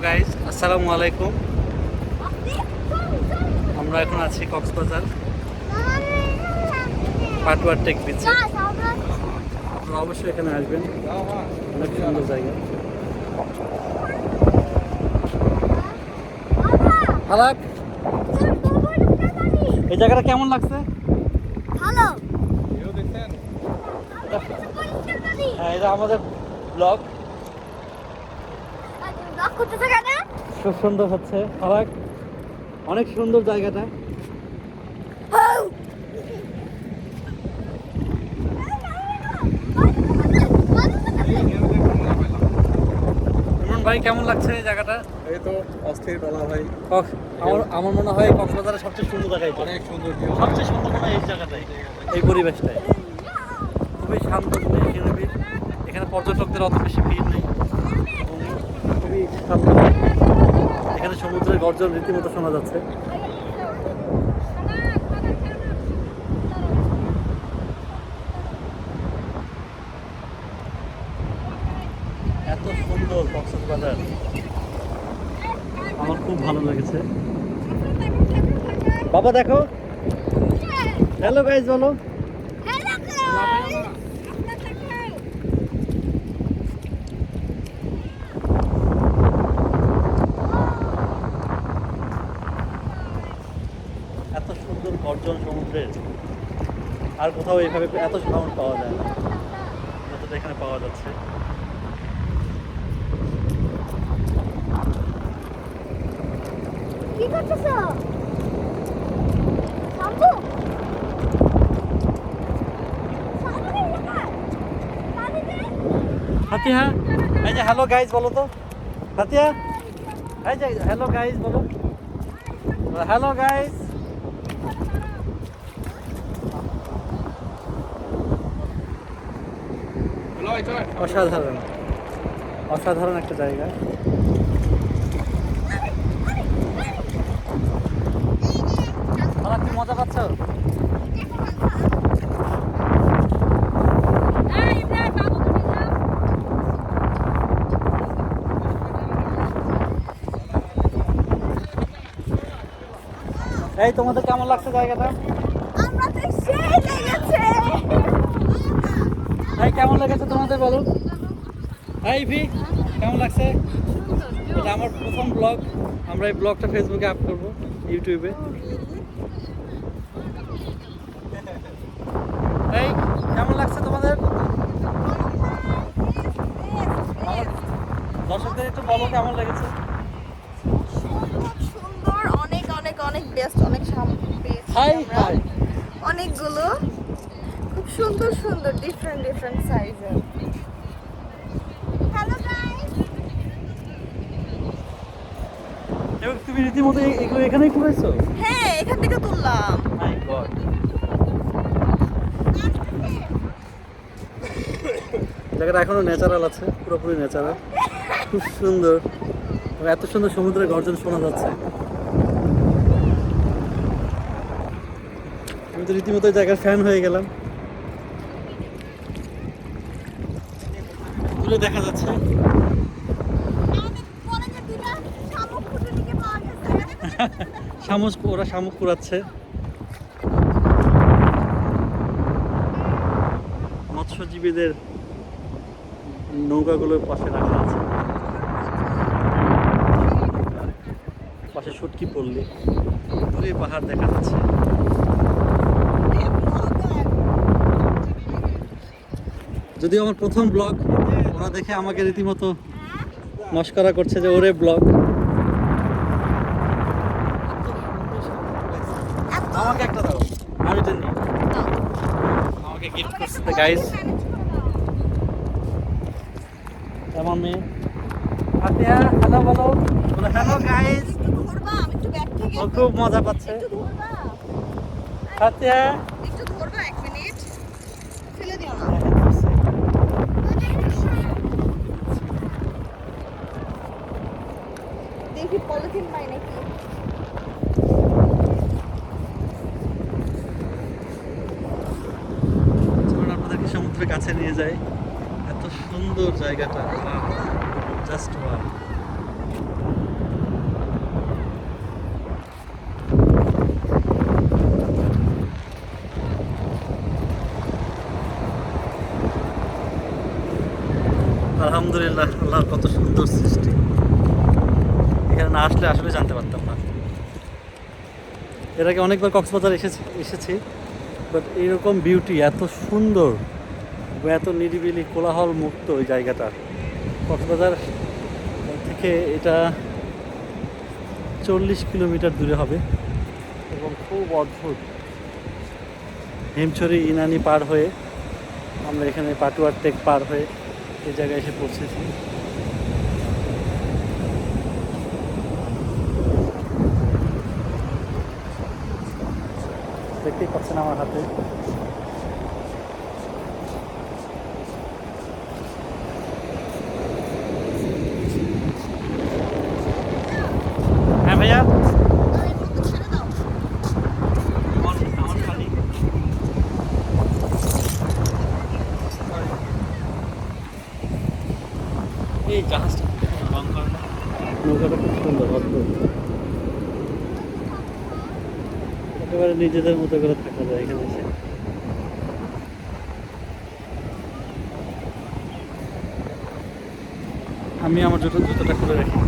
Guys, আসসালামু আলাইকুম। আমরা এখন আছি কক্সবাজার পাটুয়ার টেক বিচে। আপনারা অবশ্যই এখানে আসবেন, অনেক সুন্দর জায়গা। হালাক, এই জায়গাটা কেমন লাগছে? ভালো। হ্যাঁ, এটা আমাদের ব্লগ। ব্লগ করতেছ কেন? খুব সুন্দর হচ্ছে হালাক, অনেক সুন্দর জায়গাটা। ভাই কেমন লাগছে এই জায়গাটা? এই তো অস্থির বলা ভাই। আমার মনে হয় কক্সবাজারের সবচেয়ে সুন্দর জায়গা এটা। অনেক সুন্দর সবচেয়ে সুন্দর মনে হয় এই জায়গাটাই, এই পরিবেশটাই খুবই শান্ত, নিরিবিলি। এখানে পর্যটকদের অত বেশি ভিড় নেই এবং খুবই শান্ত। এখানে সমুদ্রের গর্জন রীতিমতো শোনা যাচ্ছে। এত সুন্দর কক্সবাজার, আমার খুব ভালো লেগেছে। বাবা দেখো, হ্যালো গাইজ বলো। এত সুন্দর গর্জন সমুদ্রের, আর কোথাও এইভাবে এত সাউন্ড পাওয়া যায় না যতটা এখানে পাওয়া যাচ্ছে। কি করতেছো? শাম্পু? ফাতিহা, এই যে হ্যালো গাইজ বলো তো। ফাতিহা, এই যে হ্যালো গাইজ বলো। Hello guys. অসাধারণ, অসাধারণ একটা জায়গা। কি মজা পাচ্ছ? এই তোমাদের কেমন লাগছে জায়গাটা? আমরা তো সেই লেগেছে। এই কেমন লেগেছে তোমাদের বলো। এই ভি কেমন লাগছে? এটা আমার প্রথম ব্লগ। আমরা এই ব্লগটা ফেসবুকে আপ করবো, ইউটিউবে। এই কেমন লাগছে তোমাদের? দর্শকদের একটু বলো কেমন লেগেছে। সুন্দর, অনেক অনেক অনেক বেস্ট, অনেক শান্তি। হাই হাই, অনেকগুলো খুব সুন্দর সুন্দর ডিফারেন্ট সাইজের। Hello guys. এবং তুমি রীতিমতো এগুলো এখানেই ঘুরেছো? হ্যাঁ, এখান থেকে তুললাম। মাই গড, জায়গাটা এখনো ন্যাচারাল আছে, পুরোপুরি ন্যাচারাল, খুব সুন্দর। এত সুন্দর সমুদ্রের গর্জন শোনা যাচ্ছে। আমি তো রীতিমতো জায়গার ফ্যান হয়ে গেলাম। দূরে দেখা যাচ্ছে শামুক, ওরা শামুক কুড়াচ্ছে। মৎস্যজীবীদের নৌকাগুলোর পাশে রাখা আছে, পাশে শুটকি পড়লে দূরে পাহাড় দেখা যাচ্ছে। যদিও আমার প্রথম ব্লগ, ওরা দেখে আমাকে রীতিমতো মস্করা করছে যে ওরে ব্লগ। আমাকে একটা দাও, আমি এটা নিই। আমাকে গিফট করছে গাইস আমার মেয়ে। ফাতিহা হ্যালো বলো, বলো হ্যালো গাইস। ধরবা, আমি একটু ব্যাক থেকে ও খুব মজা পাচ্ছে। একটু ধরবা, ফাতিহা একটু ধরবা, 1 মিনিট ফেলে দিও না। দেখি পলিথিন পাই নাকি। চলুন আপনাদেরকে সমুদ্রের কাছে নিয়ে যাই। এত সুন্দর জায়গাটা, জাস্ট ওয়াও। আলহামদুলিল্লাহ, আল্লাহর কত সুন্দর সৃষ্টি। এখানে না আসলে আসলে জানতে পারতাম না। এর আগে অনেকবার কক্সবাজার এসেছি, বাট এইরকম বিউটি, এত সুন্দর, এত নিরিবিলি কোলাহল মুক্ত ওই জায়গাটা। কক্সবাজার থেকে এটা 40 কিলোমিটার দূরে হবে এবং খুব অদ্ভুত। হিমছড়ি ইনানি পার হয়ে আমরা এখানে পাটুয়ার টেক পার হয়ে এই জায়গায় এসে পৌঁছেছি। দেখতেই পাচ্ছেন আমার হাতে। হ্যাঁ ভাইয়া, এই জাহাজটা নৌকাটা খুব সুন্দর, অদ্ভুত। একেবারে নিজেদের মতো করে থাকা যায় এখানে এসে। আমি আমার জুতোটা খুলে রাখি।